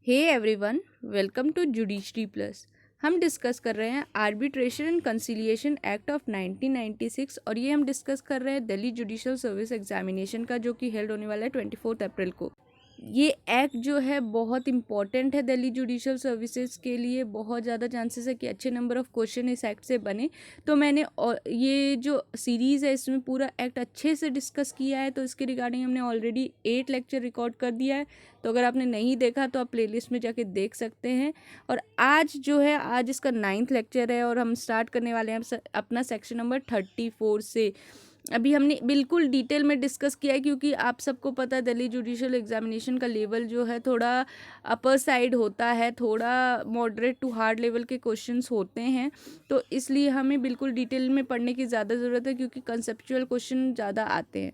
Hey everyone, welcome to judiciary plus. हम discuss कर रहे हैं arbitration and conciliation act of 1996 और ये हम डिस्कस कर रहे हैं दिल्ली जुडिशल सर्विस एग्जामिनेशन का, जो कि हेल्ड होने वाला है 24 अप्रैल को। ये एक्ट जो है बहुत इंपॉर्टेंट है दिल्ली जुडिशल सर्विसेज के लिए। बहुत ज़्यादा चांसेस है कि अच्छे नंबर ऑफ क्वेश्चन इस एक्ट से बने। तो मैंने ये जो सीरीज़ है इसमें पूरा एक्ट अच्छे से डिस्कस किया है। तो इसके रिगार्डिंग हमने ऑलरेडी 8 लेक्चर रिकॉर्ड कर दिया है। तो अगर आपने नहीं देखा तो आप प्लेलिस्ट में जाके देख सकते हैं। और आज जो है, आज इसका 9th लेक्चर है और हम स्टार्ट करने वाले हैं अपना सेक्शन नंबर 34 से। अभी हमने बिल्कुल डिटेल में डिस्कस किया है, क्योंकि आप सबको पता है दिल्ली जुडिशियल एग्जामिनेशन का लेवल जो है थोड़ा अपर साइड होता है, थोड़ा मॉडरेट टू हार्ड लेवल के क्वेश्चंस होते हैं। तो इसलिए हमें बिल्कुल डिटेल में पढ़ने की ज़्यादा ज़रूरत है, क्योंकि कंसेप्चुअल क्वेश्चन ज़्यादा आते हैं।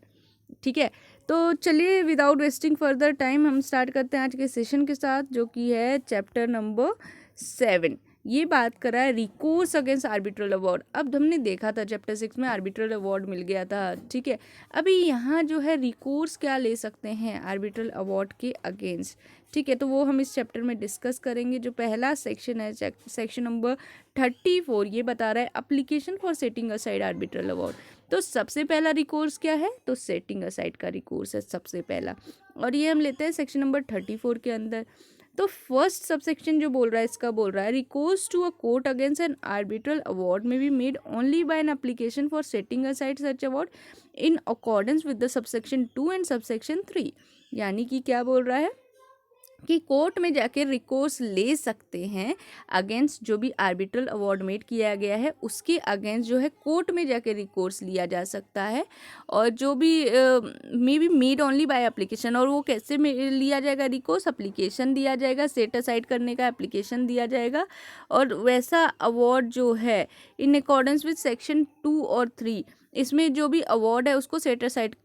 ठीक है, तो चलिए विदाउट वेस्टिंग फर्दर टाइम हम स्टार्ट करते हैं आज के सेशन के साथ, जो कि है चैप्टर नंबर 7। ये बात करा है रिकोर्स अगेंस्ट आर्बिट्रल अवार्ड। अब हमने देखा था चैप्टर 6 में आर्बिट्रल अवार्ड मिल गया था। ठीक है, अभी यहाँ जो है रिकोर्स क्या ले सकते हैं आर्बिट्रल अवार्ड के अगेंस्ट। ठीक है, तो वो हम इस चैप्टर में डिस्कस करेंगे। जो पहला सेक्शन है, सेक्शन नंबर 34, ये बता रहा है application for setting aside arbitral award. तो सबसे पहला रिकोर्स क्या है, तो सेटिंग असाइड का रिकोर्स है सबसे पहला, और ये हम लेते हैं सेक्शन नंबर 34 के अंदर। तो फर्स्ट सबसेक्शन जो बोल रहा है, इसका बोल रहा है recourse to a court against an arbitral award may be made only by an application for setting aside such award in accordance with the subsection 2 and subsection 3। यानी कि क्या बोल रहा है कि कोर्ट में जाके रिकोर्स ले सकते हैं अगेंस्ट जो भी आर्बिट्रल अवार्ड मेड किया गया है, उसके अगेंस्ट जो है कोर्ट में जाके रिकोर्स लिया जा सकता है। और जो भी may be made only by application, और वो कैसे में लिया जाएगा रिकोर्स, एप्लीकेशन दिया जाएगा, सेट असाइड करने का एप्लीकेशन दिया जाएगा। और वैसा अवार्ड जो है इन अकॉर्डेंस विद सेक्शन 2 और 3, इसमें जो भी अवार्ड है उसको सेट असाइड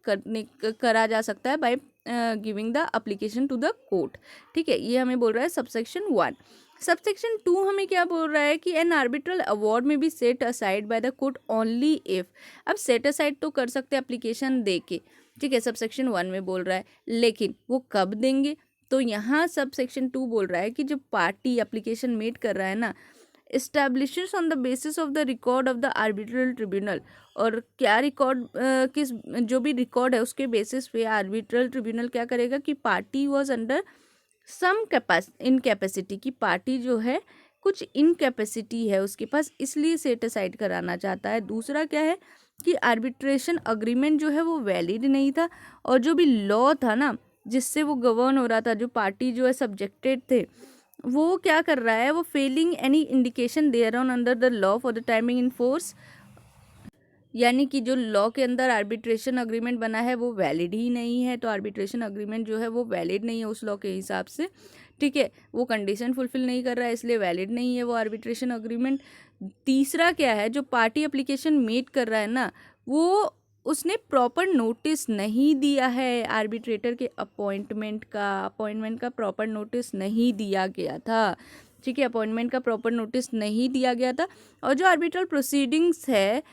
करा जा सकता है by giving the application to the court. ठीक है, ये हमें बोल रहा है सबसेक्शन 1। सबसेक्शन 2 हमें क्या बोल रहा है कि एन आर्बिट्रल अवार्ड में भी set aside by the court only if. अब सेट असाइड तो कर सकते हैं एप्लीकेशन दे के, ठीक है, सबसेक्शन 1 में बोल रहा है, लेकिन वो कब देंगे। तो यहाँ सबसेक्शन 2 बोल रहा है कि जब पार्टी एप्लीकेशन मेड कर रहा है ना, establishes on the basis of the record of the arbitral tribunal. और क्या रिकॉर्ड, किस जो भी रिकॉर्ड है उसके बेसिस पे आर्बिट्रल ट्रिब्यूनल क्या करेगा कि party was under some incapacity, की पार्टी जो है कुछ इनकैपेसिटी है उसके पास, इसलिए सेट असाइड कराना चाहता है। दूसरा क्या है कि आर्बिट्रेशन अग्रीमेंट जो है वो वैलिड नहीं था, और जो भी लॉ था ना जिससे वो गवर्न हो रहा था, जो पार्टी जो है सब्जेक्टेड थे, वो क्या कर रहा है, वो failing any indication there on under the law for the timing in force. यानी कि जो लॉ के अंदर आर्बिट्रेशन अग्रीमेंट बना है वो वैलिड ही नहीं है। तो आर्बिट्रेशन अग्रीमेंट जो है वो वैलिड नहीं है उस लॉ के हिसाब से। ठीक है, वो कंडीशन फुलफिल नहीं कर रहा है, इसलिए वैलिड नहीं है वो आर्बिट्रेशन अग्रीमेंट। तीसरा क्या है, जो पार्टी एप्लीकेशन मेड कर रहा है ना, वो उसने प्रॉपर नोटिस नहीं दिया है आर्बिट्रेटर के अपॉइंटमेंट का प्रॉपर नोटिस नहीं दिया गया था। ठीक है, अपॉइंटमेंट का प्रॉपर नोटिस नहीं दिया गया था। और जो आर्बिट्रल प्रोसीडिंग्स है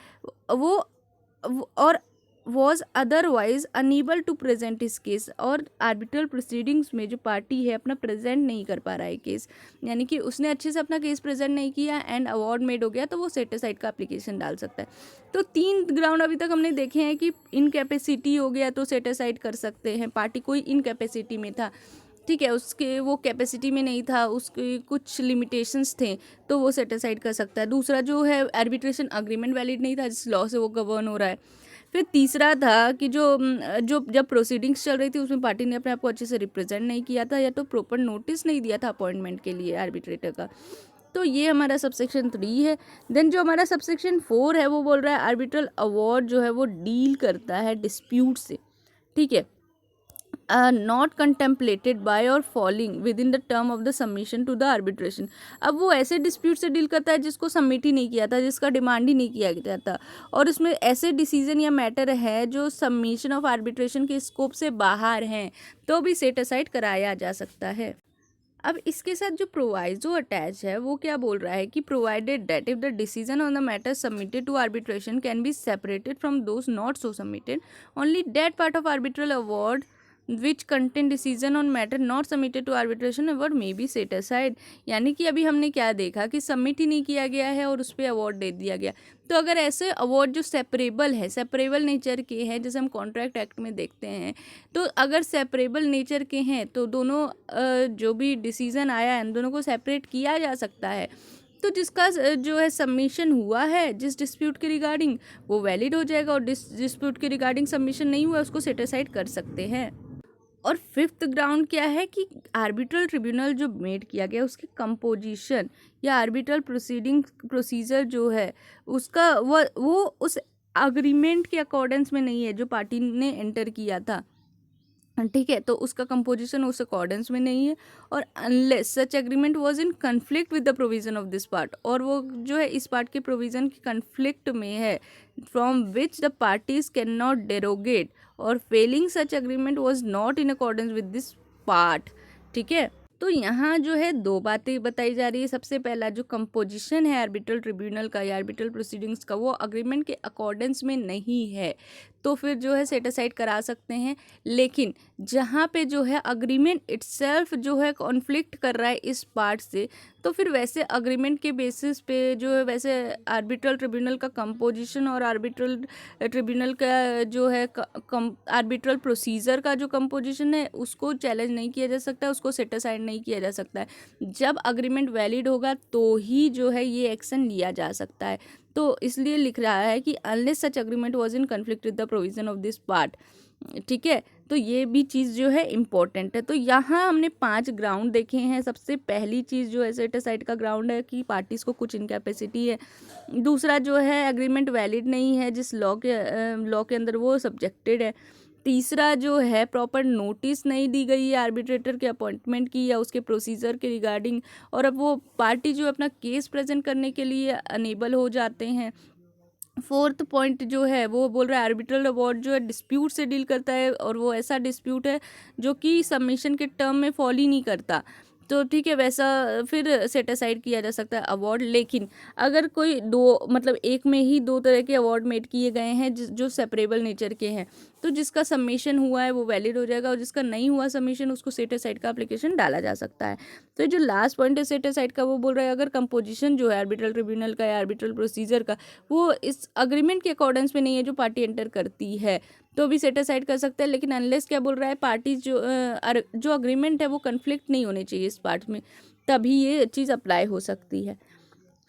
और was otherwise unable to present his case, और आर्बिट्रल प्रोसीडिंग्स में जो पार्टी है अपना प्रेजेंट नहीं कर पा रहा है केस, यानी कि उसने अच्छे से अपना केस प्रेजेंट नहीं किया एंड अवार्ड मेड हो गया, तो वो सेट असाइड का एप्लीकेशन डाल सकता है। तो 3 ग्राउंड अभी तक हमने देखे हैं कि इनकैपेसिटी हो गया तो सेट असाइड कर सकते हैं, पार्टी कोई इनकैपेसिटी में था, ठीक है, उसके वो कैपेसिटी में नहीं था, उसके कुछ लिमिटेशंस थे, तो वो सेट असाइड कर सकता है। दूसरा जो है आर्बिट्रेशन अग्रीमेंट वैलिड नहीं था जिस लॉ से वो गवर्न हो रहा है। फिर तीसरा था कि जब प्रोसीडिंग्स चल रही थी उसमें पार्टी ने अपने आप को अच्छे से रिप्रेजेंट नहीं किया था, या तो प्रॉपर नोटिस नहीं दिया था अपॉइंटमेंट के लिए आर्बिट्रेटर का। तो ये हमारा सबसेक्शन 3 है। देन जो हमारा सबसेक्शन 4 है वो बोल रहा है आर्बिट्रल अवार्ड जो है वो डील करता है डिस्प्यूट से। ठीक है, नॉट कंटेम्पलेटेड बाय और falling within the term of the submission to the arbitration. अब वो ऐसे डिस्प्यूट से डील करता है जिसको सबमिट ही नहीं किया था, जिसका डिमांड ही नहीं किया गया था, और उसमें ऐसे डिसीजन या मैटर है जो सबमिशन ऑफ आर्बिट्रेशन के स्कोप से बाहर हैं, तो भी सेट असाइड कराया जा सकता है। अब इसके साथ जो प्रोवाइजो अटैच है वो क्या बोल रहा है कि provided that if the decision on the matter submitted to arbitration can be separated from those not so submitted, only that part of arbitral award which content decision on matter not submitted to arbitration award may be set aside. यानी कि अभी हमने क्या देखा कि submit ही नहीं किया गया है और उस पर अवार्ड दे दिया गया। तो अगर ऐसे अवार्ड जो सेपरेबल नेचर के हैं, जैसे हम कॉन्ट्रैक्ट एक्ट में देखते हैं, तो अगर सेपरेबल नेचर के हैं तो दोनों जो भी डिसीजन आया है दोनों को सेपरेट किया जा सकता है। तो जिसका जो है सबमिशन हुआ है जिस डिस्प्यूट के रिगार्डिंग, वो वैलिड हो जाएगा, और डिस्प्यूट के रिगार्डिंग सबमिशन नहीं हुआ उसको सेट असाइड कर सकते हैं। और फिफ्थ ग्राउंड क्या है कि आर्बिट्रल ट्रिब्यूनल जो मेड किया गया उसकी कंपोजिशन या आर्बिट्रल प्रोसीजर जो है उसका वो उस अग्रीमेंट के अकॉर्डेंस में नहीं है जो पार्टी ने एंटर किया था, ठीक है, तो उसका कंपोजिशन उस अकॉर्डेंस में नहीं है। और unless such agreement was in conflict with the provision of this part, और वो जो है इस पार्ट के प्रोविजन की कन्फ्लिक्ट में है, from which the parties cannot derogate, or failing such agreement was not in accordance with this part, ठीक है। तो यहाँ जो है दो बातें बताई जा रही है। सबसे पहला जो कंपोजिशन है आर्बिट्रल ट्रिब्यूनल का या आर्बिट्रल प्रोसीडिंग्स का, वो अग्रीमेंट के अकॉर्डेंस में नहीं है, तो फिर जो है सेट असाइड करा सकते हैं। लेकिन जहाँ पे जो है अग्रीमेंट इटसेल्फ जो है कॉन्फ्लिक्ट कर रहा है इस पार्ट से, तो फिर वैसे अग्रीमेंट के बेसिस पे जो है वैसे आर्बिट्रल ट्रिब्यूनल का कंपोजिशन और आर्बिट्रल ट्रिब्यूनल का जो है आर्बिट्रल प्रोसीजर का जो कंपोजिशन है उसको चैलेंज नहीं किया जा सकता, उसको सेट असाइड नहीं किया जा सकता है। जब अग्रीमेंट वैलिड होगा तो ही जो है ये एक्शन लिया जा सकता है। तो इसलिए लिख रहा है कि unless such agreement was in conflict with the provision of this part, ठीक है। तो ये भी चीज़ जो है इम्पोर्टेंट है। तो यहाँ हमने 5 ग्राउंड देखे हैं। सबसे पहली चीज़ जो है सेट असाइड का ग्राउंड है कि पार्टीज़ को कुछ इनकैपेसिटी है। दूसरा जो है एग्रीमेंट वैलिड नहीं है जिस लॉ के अंदर वो सब्जेक्टेड है। तीसरा जो है प्रॉपर नोटिस नहीं दी गई है आर्बिट्रेटर के अपॉइंटमेंट की या उसके प्रोसीजर के रिगार्डिंग, और अब वो पार्टी जो अपना केस प्रेजेंट करने के लिए अनेबल हो जाते हैं। फोर्थ पॉइंट जो है वो बोल रहा है आर्बिट्रल अवार्ड जो है डिस्प्यूट से डील करता है, और वो ऐसा डिस्प्यूट है जो कि सबमिशन के टर्म में फॉल ही नहीं करता, तो ठीक है वैसा फिर सेट असाइड किया जा सकता है अवार्ड। लेकिन अगर कोई दो मतलब एक में ही दो तरह के अवार्ड मेड किए गए हैं जो सेपरेबल नेचर के हैं, तो जिसका सबमिशन हुआ है वो वैलिड हो जाएगा, और जिसका नहीं हुआ सबमिशन उसको सेट असाइड का एप्लीकेशन डाला जा सकता है। तो जो लास्ट पॉइंट है सेट असाइड का, वो बोल रहा है अगर कंपोजिशन जो है आर्बिट्रल ट्रिब्यूनल का या आर्बिट्रल प्रोसीजर का वो इस अग्रीमेंट के अकॉर्डेंस में नहीं है जो पार्टी एंटर करती है, तो भी सेट असाइड कर सकते हैं। लेकिन अनलेस क्या बोल रहा है पार्टी जो अग्रीमेंट है वो कन्फ्लिक्ट नहीं होने चाहिए इस पार्ट में, तभी ये चीज़ अप्लाई हो सकती है।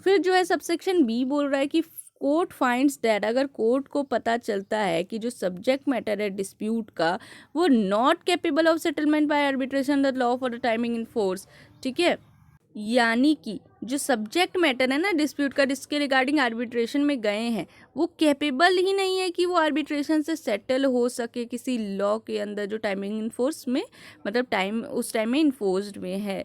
फिर जो है सबसेक्शन बी बोल रहा है कि कोर्ट फाइंड्स दैट, अगर कोर्ट को पता चलता है कि जो सब्जेक्ट मैटर है डिस्प्यूट का वो not capable of settlement by arbitration the law for the timing in force, ठीक है, यानी कि जो सब्जेक्ट मैटर है ना डिस्प्यूट का जिसके रिगार्डिंग आर्बिट्रेशन में गए हैं वो कैपेबल ही नहीं है कि वो आर्बिट्रेशन से सेटल हो सके किसी लॉ के अंदर जो टाइमिंग इन फोर्स में मतलब टाइम उस टाइम में इन्फोर्स्ड में है,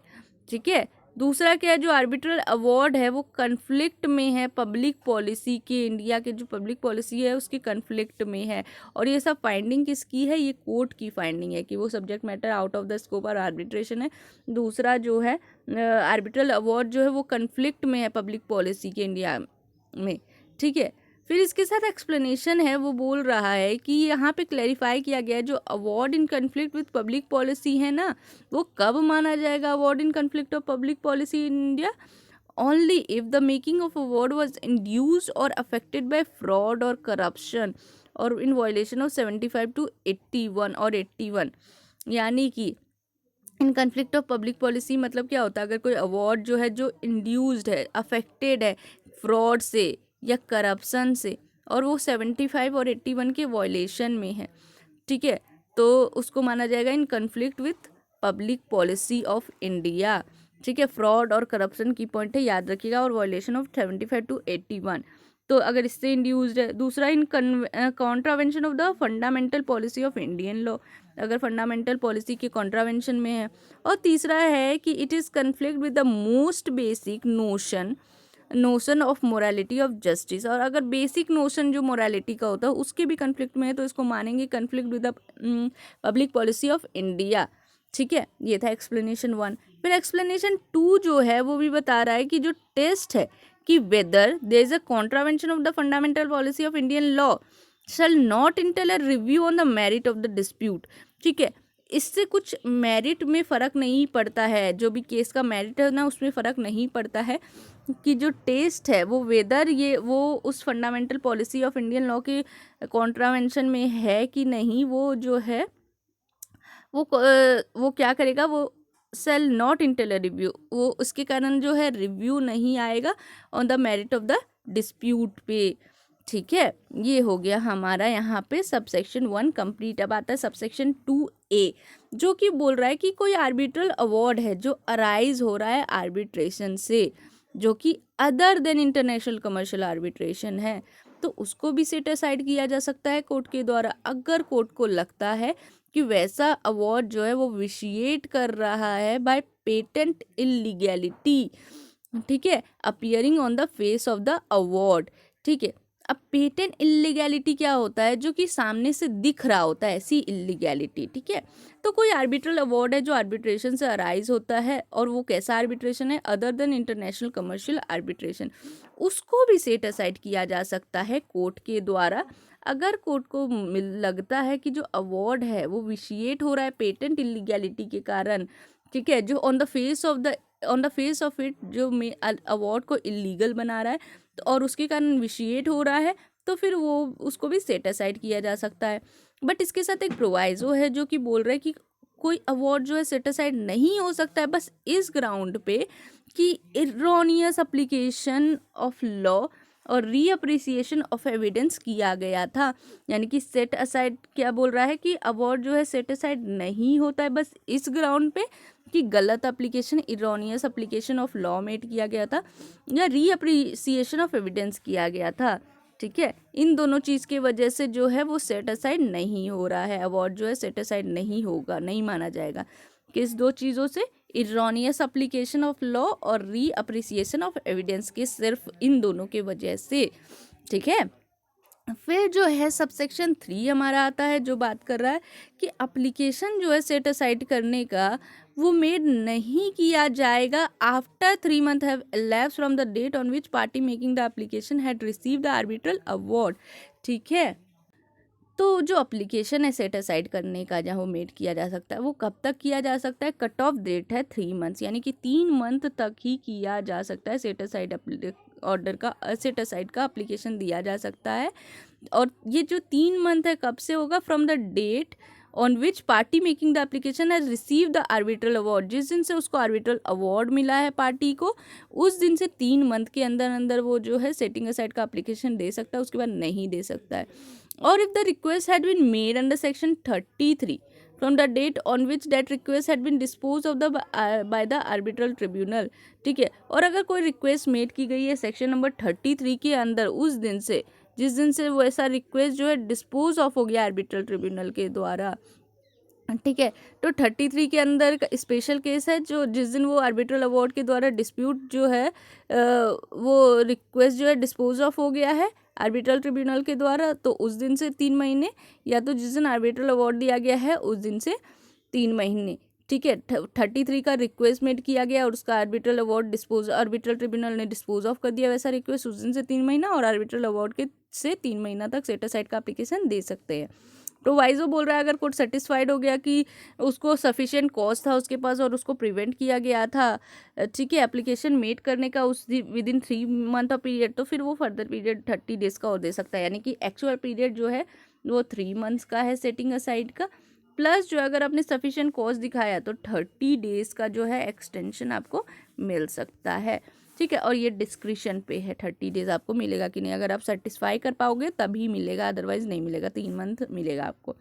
ठीक है। दूसरा क्या है जो आर्बिट्रल अवार्ड है वो कन्फ्लिक्ट में है पब्लिक पॉलिसी के, इंडिया के जो पब्लिक पॉलिसी है उसके कन्फ्लिक्ट में है, और ये सब फाइंडिंग किसकी है, ये कोर्ट की फाइंडिंग है कि वो subject matter out of the scope और आर्बिट्रेशन है। दूसरा जो है आर्बिट्रल अवार्ड जो है वो कन्फ्लिक्ट में है पब्लिक पॉलिसी के इंडिया में, ठीक है। फिर इसके साथ एक्सप्लेनेशन है, वो बोल रहा है कि यहाँ पे क्लैरिफाई किया गया है जो award in conflict with public policy है ना वो कब माना जाएगा award in conflict of public policy in India, only if the making of award was induced और अफेक्टेड बाय फ्रॉड और करप्शन और इन वायलेशन ऑफ 75 to 81 और 81। यानी कि इन कन्फ्लिक्ट ऑफ पब्लिक पॉलिसी मतलब क्या होता है, अगर कोई अवार्ड जो है जो इंड्यूस्ड है अफेक्टेड है फ्रॉड से या करप्शन से और वो 75 और 81 के वॉयलेशन में है, ठीक है, तो उसको माना जाएगा इन conflict with public policy of India, ठीक है। फ्रॉड और करप्शन की पॉइंट है याद रखिएगा, और वॉयलेशन ऑफ 75 to 81, तो अगर इससे इंड्यूस्ड है। दूसरा इन contravention of the fundamental policy of Indian law, अगर फंडामेंटल पॉलिसी के कॉन्ट्रावेंशन में है। और तीसरा है कि it is conflict with the most basic notion of morality of justice, और अगर बेसिक नोशन जो मोरालिटी का होता है उसके भी कन्फ्लिक्ट में है तो इसको मानेंगे conflict with the public policy of India, ठीक है। ये था एक्सप्लेनेशन 1। फिर एक्सप्लेनेशन 2 जो है वो भी बता रहा है कि जो टेस्ट है कि whether there is a contravention of the fundamental policy of Indian law shall not entail a review on the merit of the dispute, ठीक है। इससे कुछ मेरिट में फ़र्क नहीं पड़ता है, जो भी केस का मेरिट है ना उसमें फ़र्क नहीं पड़ता है कि जो टेस्ट है वो वेदर ये वो उस fundamental policy of Indian law के कॉन्ट्रावेंशन में है कि नहीं, वो जो है वो क्या करेगा, वो सेल नॉट इंटेल रिव्यू, वो उसके कारण जो है रिव्यू नहीं आएगा on the merit of the dispute पे। ठीक है, ये हो गया हमारा यहाँ पे सबसेक्शन 1 कंप्लीट। अब आता है सबसेक्शन 2A, जो कि बोल रहा है कि कोई आर्बिट्रल अवार्ड है जो अराइज हो रहा है आर्बिट्रेशन से, जो कि other than international commercial arbitration है, तो उसको भी सेट असाइड किया जा सकता है कोर्ट के द्वारा, अगर कोर्ट को लगता है कि वैसा अवार्ड जो है वो विशिएट कर रहा है बाय पेटेंट इलीगैलिटी। ठीक है, appearing on the face of the award. ठीक है, अब पेटेंट इलीगैलिटी क्या होता है, जो कि सामने से दिख रहा होता है, ऐसी इलीगैलिटी। ठीक है, तो कोई आर्बिट्रल अवार्ड है जो आर्बिट्रेशन से अराइज होता है, और वो कैसा आर्बिट्रेशन है, other than international commercial arbitration, उसको भी सेट असाइड किया जा सकता है कोर्ट के द्वारा, अगर कोर्ट को लगता है कि जो अवार्ड है वो विशिएट हो रहा है पेटेंट इलीगैलिटी के कारण। ठीक है, जो on the face of it जो अवार्ड को इलीगल बना रहा है, तो और उसके कारण विशिएट हो रहा है, तो फिर वो उसको भी सेट असाइड किया जा सकता है। बट इसके साथ एक प्रोवाइजो है जो कि बोल रहा है कि कोई अवार्ड जो है सेट असाइड नहीं हो सकता है बस इस ग्राउंड पे कि इरोनियस एप्लीकेशन ऑफ लॉ और रीअप्रिसिएशन ऑफ एविडेंस किया गया था। यानी कि सेट असाइड क्या बोल रहा है कि अवार्ड जो है सेट असाइड नहीं होता है बस इस ग्राउंड पे कि गलत application, erroneous application of law made किया गया था या रीअप्रिसिएशन ऑफ एविडेंस किया गया था। ठीक है, इन दोनों चीज़ की वजह से जो है वो सेट असाइड नहीं हो रहा है, अवार्ड जो है सेट असाइड नहीं होगा, नहीं माना जाएगा। किस दो चीज़ों से, इरोनियस एप्लीकेशन ऑफ लॉ और रीअप्रिसिएशन ऑफ एविडेंस के, सिर्फ इन दोनों के वजह से। ठीक है, फिर जो है सबसेक्शन 3 हमारा आता है, जो बात कर रहा है कि एप्लीकेशन जो है सेट असाइड करने का वो मेड नहीं किया जाएगा after 3 month have elapsed from the date on which party making the application had received the arbitral award. ठीक है, तो जो एप्लीकेशन है सेट असाइड करने का जहाँ वो मेड किया जा सकता है, वो कब तक किया जा सकता है, कट ऑफ डेट है 3 मंथ्स, यानी कि 3 मंथ तक ही किया जा सकता है सेट असाइड ऑर्डर का, सेट असाइड का एप्लीकेशन दिया जा सकता है। और ये जो 3 मंथ है कब से होगा, from the date on which party making the application has receive the arbitral award, जिस दिन से उसको आर्बिट्रल अवार्ड मिला है पार्टी को, उस दिन से 3 मंथ के अंदर अंदर वो जो है सेटिंग असाइड का एप्लीकेशन दे सकता है, उसके बाद नहीं दे सकता है। और if the request had been made under section 33 from the date on which that request had been dispose of the by the arbitral tribunal. ठीक है, और अगर कोई रिक्वेस्ट मेड की गई है सेक्शन नंबर 33 के अंदर, उस दिन से, जिस दिन से वो ऐसा रिक्वेस्ट जो है डिस्पोज ऑफ हो गया आर्बिट्रल ट्रिब्यूनल के द्वारा। ठीक है, तो 33 के अंदर का स्पेशल केस है, जो जिस दिन वो आर्बिट्रल अवार्ड के द्वारा डिस्प्यूट जो है वो रिक्वेस्ट जो है डिस्पोज ऑफ हो गया है आर्बिट्रल ट्रिब्यूनल के द्वारा, तो उस दिन से 3 महीने, या तो जिस दिन आर्बिट्रल अवार्ड दिया गया है उस दिन से 3 महीने। ठीक है, 33 का रिक्वेस्ट मेड किया गया और उसका आर्बिट्रल अवार्ड आर्बिट्रल ट्रिब्यूनल ने डिस्पोज ऑफ कर दिया वैसा रिक्वेस्ट, उस दिन से 3 महीना, और आर्बिट्रल अवार्ड के से 3 महीना तक सेट असाइड का एप्लीकेशन दे सकते हैं। प्रोवाइजो बोल रहा है अगर कोर्ट सेटिस्फाइड हो गया कि उसको सफिशिएंट कॉज था उसके पास और उसको प्रिवेंट किया गया था, ठीक है, एप्लीकेशन मेड करने का उस with in 3 month of period, तो फिर वो फर्दर पीरियड 30 डेज का और दे सकता है, यानी कि एक्चुअल पीरियड जो है वो 3 मंथ्स का है सेटिंग असाइड का, प्लस जो अगर आपने सफिशिएंट कॉज दिखाया तो 30 डेज का जो है एक्सटेंशन आपको मिल सकता है। ठीक है, और ये डिस्क्रिशन पे है 30 डेज आपको मिलेगा कि नहीं, अगर आप सेटिस्फाई कर पाओगे तभी मिलेगा, अदरवाइज नहीं मिलेगा, 3 मंथ मिलेगा आपको।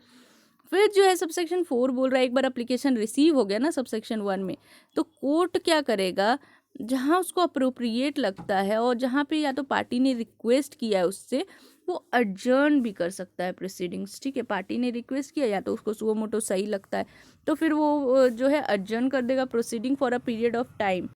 फिर जो है सबसेक्शन 4 बोल रहा है एक बार एप्लीकेशन रिसीव हो गया ना सबसेक्शन 1 में, तो कोर्ट क्या करेगा, जहाँ उसको अप्रोप्रिएट लगता है और जहाँ पे या तो पार्टी ने रिक्वेस्ट किया है उससे, वो अडजर्न भी कर सकता है प्रोसीडिंग्स। ठीक है, पार्टी ने रिक्वेस्ट किया या तो उसको सुओ मोटो सही लगता है तो फिर वो जो है अडजर्न कर देगा proceeding for a period of time,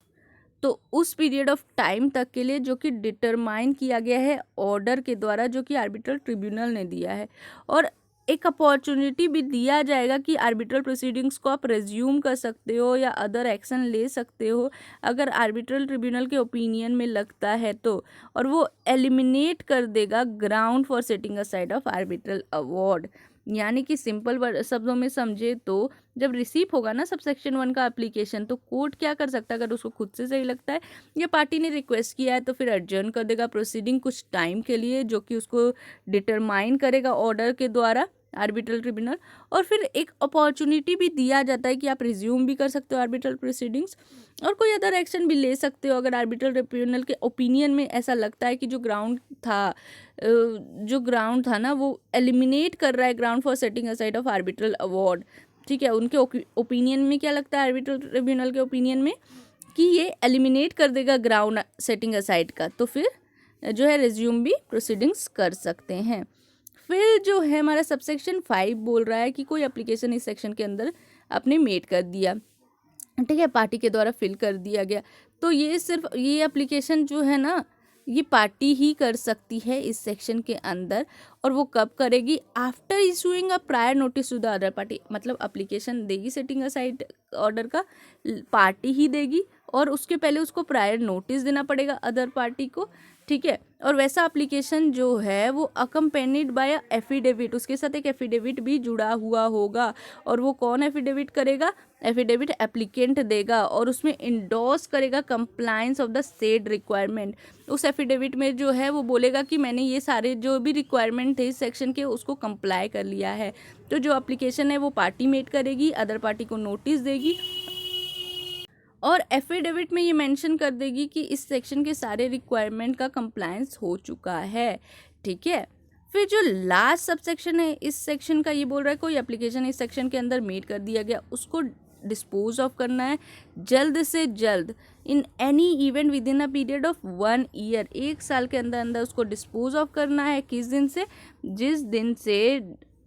तो उस पीरियड ऑफ टाइम तक के लिए जो कि डिटरमाइन किया गया है ऑर्डर के द्वारा जो कि आर्बिट्रल ट्रिब्यूनल ने दिया है, और एक अपॉर्चुनिटी भी दिया जाएगा कि आर्बिट्रल प्रोसीडिंग्स को आप रेज्यूम कर सकते हो या अदर एक्शन ले सकते हो अगर आर्बिट्रल ट्रिब्यूनल के ओपिनियन में लगता है तो, और वो एलिमिनेट कर देगा ground for setting aside of arbitral award. यानी कि सिंपल शब्दों में समझे तो जब रिसीव होगा ना सब सेक्शन 1 का एप्लीकेशन, तो कोर्ट क्या कर सकता है, अगर उसको खुद से सही लगता है या पार्टी ने रिक्वेस्ट किया है तो फिर एडजर्न कर देगा प्रोसीडिंग कुछ टाइम के लिए, जो कि उसको डिटरमाइन करेगा ऑर्डर के द्वारा आर्बिट्रल ट्रिब्यूनल। और फिर एक अपॉर्चुनिटी भी दिया जाता है कि आप रिज्यूम भी कर सकते हो आर्बिट्रल प्रोसीडिंग्स और कोई अदर एक्शन भी ले सकते हो अगर आर्बिट्रल ट्रिब्यूनल के ओपिनियन में ऐसा लगता है कि जो ग्राउंड था ना वो एलिमिनेट कर रहा है ground for setting aside of arbitral award. ठीक है, उनके ओपिनियन में क्या लगता है, आर्बिट्रल ट्रिब्यूनल के ओपिनियन में कि ये एलिमिनेट कर देगा ग्राउंड सेटिंग असाइड का, तो फिर जो है रिज्यूम भी प्रोसीडिंग्स कर सकते हैं। फिर जो है हमारा सबसेक्शन 5 बोल रहा है कि कोई एप्लीकेशन इस सेक्शन के अंदर आपने मेड कर दिया, ठीक है, पार्टी के द्वारा फिल कर दिया गया, तो ये सिर्फ ये एप्लीकेशन जो है ना ये पार्टी ही कर सकती है इस सेक्शन के अंदर। और वो कब करेगी, after issuing a prior notice to the other party, मतलब एप्लीकेशन देगी सेटिंग असाइड ऑर्डर का, पार्टी ही देगी और उसके पहले उसको प्रायर नोटिस देना पड़ेगा अदर पार्टी को। ठीक है, और वैसा एप्लीकेशन जो है वो अकम्पेनिड बाय एफिडेविट, उसके साथ एक एफिडेविट भी जुड़ा हुआ होगा। और वो कौन एफिडेविट करेगा, एफिडेविट एप्लीकेंट देगा और उसमें इंडोर्स करेगा compliance of the said requirement. उस एफिडेविट में जो है वो बोलेगा कि मैंने ये सारे जो भी रिक्वायरमेंट थे इस सेक्शन के उसको कंप्लाई कर लिया है। तो जो एप्लीकेशन है वो पार्टी मेड करेगी, अदर पार्टी को नोटिस देगी और एफिडेविट में ये मेंशन कर देगी कि इस सेक्शन के सारे रिक्वायरमेंट का कंप्लायंस हो चुका है। ठीक है, फिर जो लास्ट सबसेक्शन है इस सेक्शन का ये बोल रहा है कोई एप्लीकेशन इस सेक्शन के अंदर मेड कर दिया गया उसको डिस्पोज ऑफ करना है जल्द से जल्द in any event with in a period of 1 year, 1 साल के अंदर अंदर उसको डिस्पोज ऑफ करना है। किस दिन से, जिस दिन से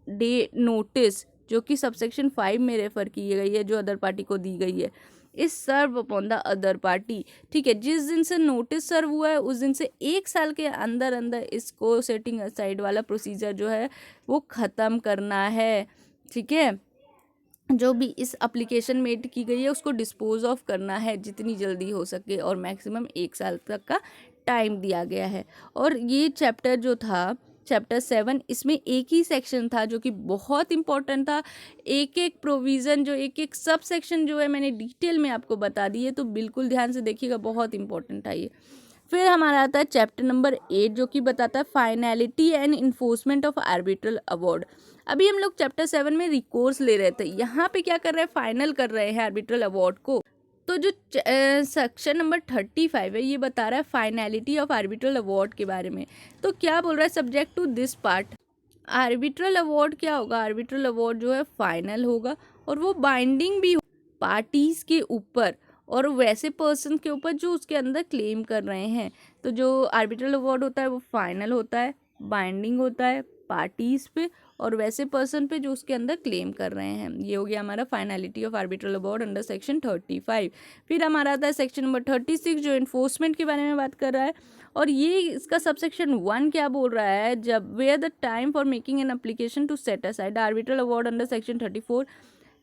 डे नोटिस जो कि सबसेक्शन 5 में रेफर की गई है जो अदर पार्टी को दी गई है, इस सर्व अपॉन द अदर पार्टी। ठीक है, जिस दिन से नोटिस सर्व हुआ है उस दिन से 1 साल के अंदर अंदर इसको सेटिंग असाइड वाला प्रोसीजर जो है वो ख़त्म करना है। ठीक है, जो भी इस एप्लीकेशन मेड की गई है उसको डिस्पोज ऑफ करना है जितनी जल्दी हो सके और मैक्सिमम 1 साल तक का टाइम दिया गया है। और ये चैप्टर जो था चैप्टर 7, इसमें एक ही सेक्शन था जो कि बहुत इंपॉर्टेंट था। एक एक प्रोविज़न जो एक एक सब सेक्शन जो है मैंने डिटेल में आपको बता दी है, तो बिल्कुल ध्यान से देखिएगा, बहुत इंपॉर्टेंट था ये। फिर हमारा आता है चैप्टर नंबर 8 जो कि बताता है finality and enforcement of arbitral award. अभी हम लोग चैप्टर 7 में रिकोर्स ले रहे थे, यहाँ पे क्या कर रहे हैं, फाइनल कर रहे हैं आर्बिट्रल अवार्ड को। तो जो सेक्शन नंबर 35 है ये बता रहा है फाइनलिटी ऑफ आर्बिट्रल अवार्ड के बारे में। तो क्या बोल रहा है, subject to this part arbitral award क्या होगा, आर्बिट्रल अवार्ड जो है फाइनल होगा और वो बाइंडिंग भी पार्टीज के ऊपर और वैसे पर्सन के ऊपर जो उसके अंदर क्लेम कर रहे हैं। तो जो आर्बिट्रल अवार्ड होता है वो फाइनल होता है, बाइंडिंग होता है पार्टीज पे और वैसे पर्सन पे जो उसके अंदर क्लेम कर रहे हैं। ये हो गया हमारा finality of arbitral award under section 35। फिर हमारा आता है सेक्शन नंबर 36 जो इन्फोर्समेंट के बारे में बात कर रहा है और ये इसका सबसेक्शन 1 क्या बोल रहा है, जब where the time for making an application to set aside arbitral award under section 34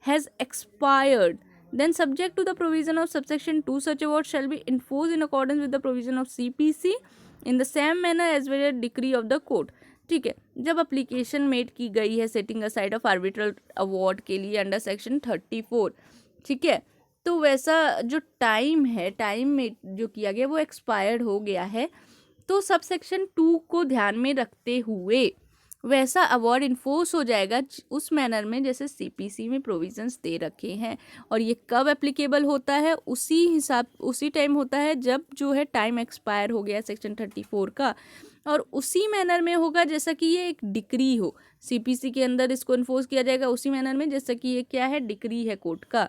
has expired, then subject to the provision of subsection 2 such award shall be enforced in accordance with the provision of CPC in the same manner as well as decree of the court। ठीक है, जब application made की गई है setting aside of arbitral award के लिए under section 34, ठीक है, तो वैसा जो टाइम है, टाइम में जो किया गया वो एक्सपायर्ड हो गया है, तो सबसेक्शन 2 को ध्यान में रखते हुए वैसा अवार्ड इन्फोर्स हो जाएगा उस मैनर में जैसे सीपीसी में प्रोविजंस दे रखे हैं। और ये कब एप्लीकेबल होता है, उसी टाइम होता है जब जो है टाइम एक्सपायर हो गया सेक्शन 34 का, और उसी मैनर में होगा जैसा कि ये एक डिक्री हो। सीपीसी के अंदर इसको इन्फोर्स किया जाएगा उसी मैनर में जैसा कि ये क्या है, डिक्री है कोर्ट का।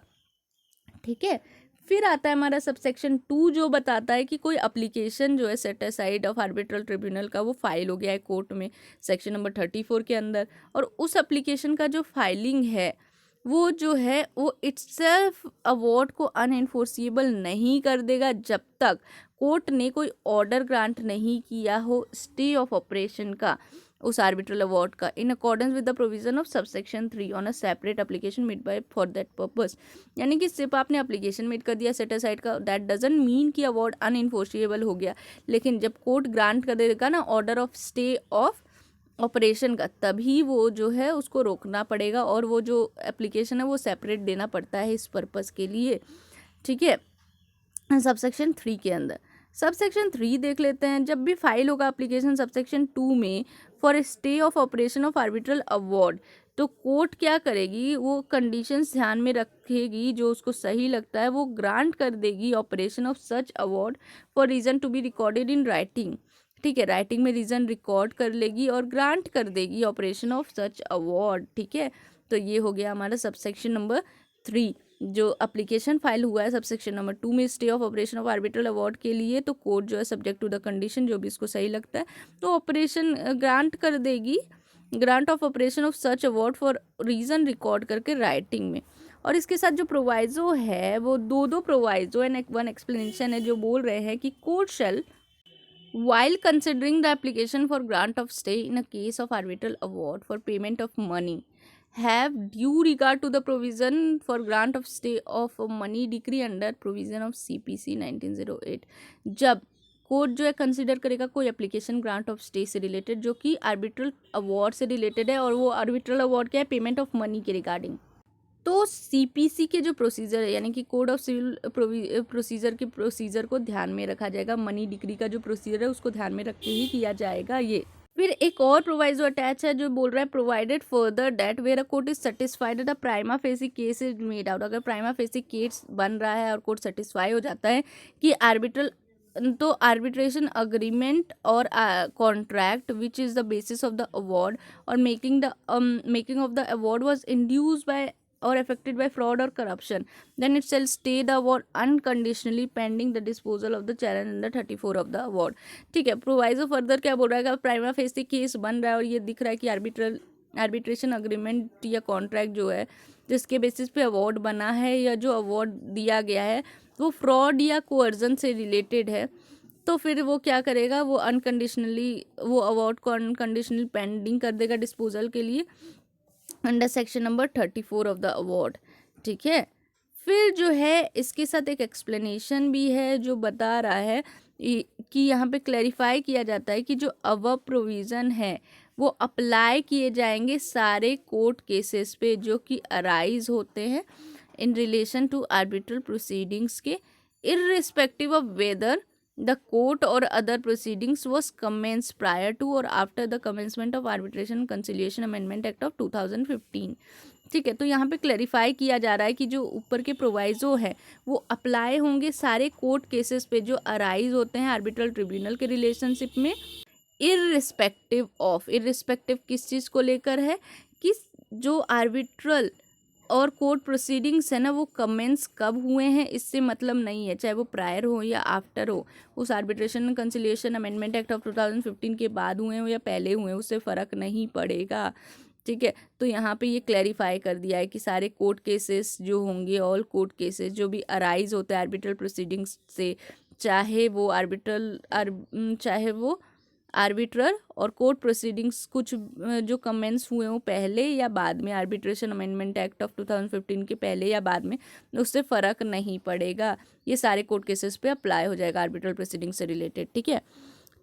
ठीक है, फिर आता है हमारा सबसेक्शन 2 जो बताता है कि कोई एप्लीकेशन जो है set aside of arbitral tribunal का वो फाइल हो गया है कोर्ट में सेक्शन नंबर 34 के अंदर, और उस एप्लीकेशन का जो फाइलिंग है वो जो है वो इट्सेल्फ अवार्ड को अनएनफोर्सिबल नहीं कर देगा जब तक कोर्ट ने कोई ऑर्डर ग्रांट नहीं किया हो स्टे ऑफ ऑपरेशन का उस आर्बिट्रल अवार्ड का इन accordance with the provision of subsection 3 on a separate application made by for that purpose. यानी कि सिर्फ आपने एप्लीकेशन मेड कर दिया सेट असाइड का, दैट डजंट मीन कि अवार्ड अनइन्फोर्सिबल हो गया, लेकिन जब कोर्ट ग्रांट कर देगा ना order of stay of operation का, तभी वो जो है उसको रोकना पड़ेगा और वो जो एप्लीकेशन है वो सेपरेट देना पड़ता है इस पर्पज़ के लिए। ठीक है, सबसेक्शन 3 के अंदर सबसेक्शन 3 देख लेते हैं। जब भी फाइल होगा एप्लीकेशन सबसेक्शन 2 में for stay of operation of arbitral award, तो कोर्ट क्या करेगी, वो कंडीशंस ध्यान में रखेगी, जो उसको सही लगता है वो ग्रांट कर देगी operation of such award for reason to be recorded in writing. ठीक है, राइटिंग में रीज़न रिकॉर्ड कर लेगी और ग्रांट कर देगी ऑपरेशन ऑफ सच अवार्ड। ठीक है, तो ये हो गया हमारा सबसेक्शन नंबर 3। जो एप्लीकेशन फाइल हुआ है सबसेक्शन नंबर 2 में stay of operation of arbitral award के लिए, तो कोर्ट जो है सब्जेक्ट टू द कंडीशन, जो भी इसको सही लगता है तो ऑपरेशन ग्रांट कर देगी, grant of operation of such award for reason record करके राइटिंग में। और इसके साथ जो प्रोवाइजो है वो दो प्रोवाइजो एंड वन एक्सप्लेनेशन है, जो बोल रहे हैं कि court shell while considering the application for grant of stay in a case of arbitral award for payment of money have due regard to the provision for grant of stay of money decree under provision of CPC 1908। जब court जो है consider करेगा कोई application grant of stay से related जो कि arbitral award से related है, और वो आर्बिट्रल अवार्ड क्या है, पेमेंट ऑफ मनी के रिगार्डिंग, तो सीपीसी के जो प्रोसीजर है यानी कि कोड ऑफ सिविल प्रोसीजर के प्रोसीजर को ध्यान में रखा जाएगा। मनी डिक्री का जो प्रोसीजर है उसको ध्यान में रख के ही किया जाएगा ये। फिर एक और प्रोवाइजो अटैच है जो बोल रहा है provided further that where a court is satisfied the prima facie case is made out. अगर प्राइमा फेसी केस बन रहा है और कोर्ट सेटिस्फाई हो जाता है कि arbitration agreement or contract which is the basis of the award or making of the award was induced by or affected by fraud or corruption, then it shall stay the award unconditionally pending the disposal of the challenge under 34 of the award। ठीक है, proviso further क्या बोल रहा है कि prima facie case बन रहा है और ये दिख रहा है कि आर्बिट्रेशन अग्रीमेंट या कॉन्ट्रैक्ट जो है जिसके बेसिस पे अवार्ड बना है या जो अवार्ड दिया गया है वो फ्रॉड या कोअर्जन से रिलेटेड है, तो फिर वो क्या करेगा, वो अनकंडीशनली वो अवार्ड को अनकंडीशनली पेंडिंग कर देगा डिस्पोजल के लिए under section number 34 of the award. ठीक है, फिर जो है इसके साथ एक एक्सप्लेनेशन भी है जो बता रहा है कि यहाँ पे क्लैरिफाई किया जाता है कि जो अवर प्रोविज़न है वो अप्लाई किए जाएंगे सारे कोर्ट केसेस पे जो कि अराइज होते हैं in relation to arbitral proceedings के, irrespective of whether the court or other proceedings was commenced prior to or after the commencement of arbitration and conciliation amendment act of 2015। ठीक है, तो यहाँ पे क्लैरिफाई किया जा रहा है कि जो ऊपर के प्रोवाइजो है वो अप्लाई होंगे सारे कोर्ट केसेस पे जो अराइज होते हैं आर्बिट्रल ट्रिब्यूनल के रिलेशनशिप में, इर्रिस्पेक्टिव किस चीज़ को लेकर है कि जो आर्बिट्रल और कोर्ट प्रोसीडिंग्स है ना वो कमेंस कब हुए हैं इससे मतलब नहीं है, चाहे वो प्रायर हो या आफ्टर हो, उस arbitration and conciliation amendment act of 2015 के बाद हुए हो या पहले हुए हैं उससे फ़र्क नहीं पड़ेगा। ठीक है, तो यहाँ पे ये क्लैरिफाई कर दिया है कि सारे कोर्ट केसेस जो होंगे, ऑल कोर्ट केसेस जो भी अराइज होते हैं आर्बिट्रल प्रोसीडिंग्स से, चाहे वो आर्बिट्रल और कोर्ट प्रोसीडिंग्स कुछ जो कमेंस हुए हों पहले या बाद में, आर्बिट्रेशन अमेंडमेंट एक्ट ऑफ 2015 के पहले या बाद में, उससे फ़र्क नहीं पड़ेगा, ये सारे कोर्ट केसेस पे अप्लाई हो जाएगा आर्बिट्रल प्रोसीडिंग से रिलेटेड। ठीक है,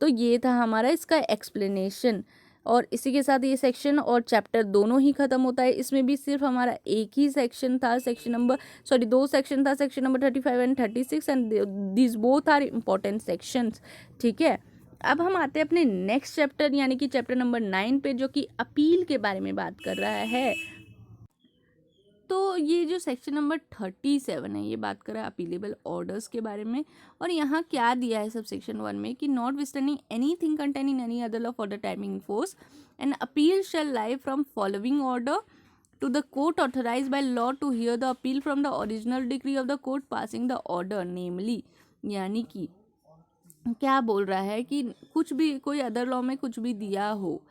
तो ये था हमारा इसका एक्सप्लेनेशन, और इसी के साथ ये सेक्शन और चैप्टर दोनों ही ख़त्म होता है। इसमें भी सिर्फ हमारा एक ही सेक्शन था, दो सेक्शन था, section number 35 and 36 and this both are important sections. ठीक है, अब हम आते हैं अपने नेक्स्ट चैप्टर यानी कि चैप्टर नंबर 9 पे, जो कि अपील के बारे में बात कर रहा है। तो ये जो सेक्शन नंबर 37 है ये बात कर रहा है अपीलेबल ऑर्डर्स के बारे में, और यहाँ क्या दिया है सब सेक्शन 1 में कि notwithstanding anything contain in any other law for the timing force an appeal shall lie from following order to the court authorized by law to hear the appeal from the original decree of the court passing the order, namely यानी कि क्या बोल रहा है कि कुछ भी कोई अदर लॉ में कुछ भी दिया हो,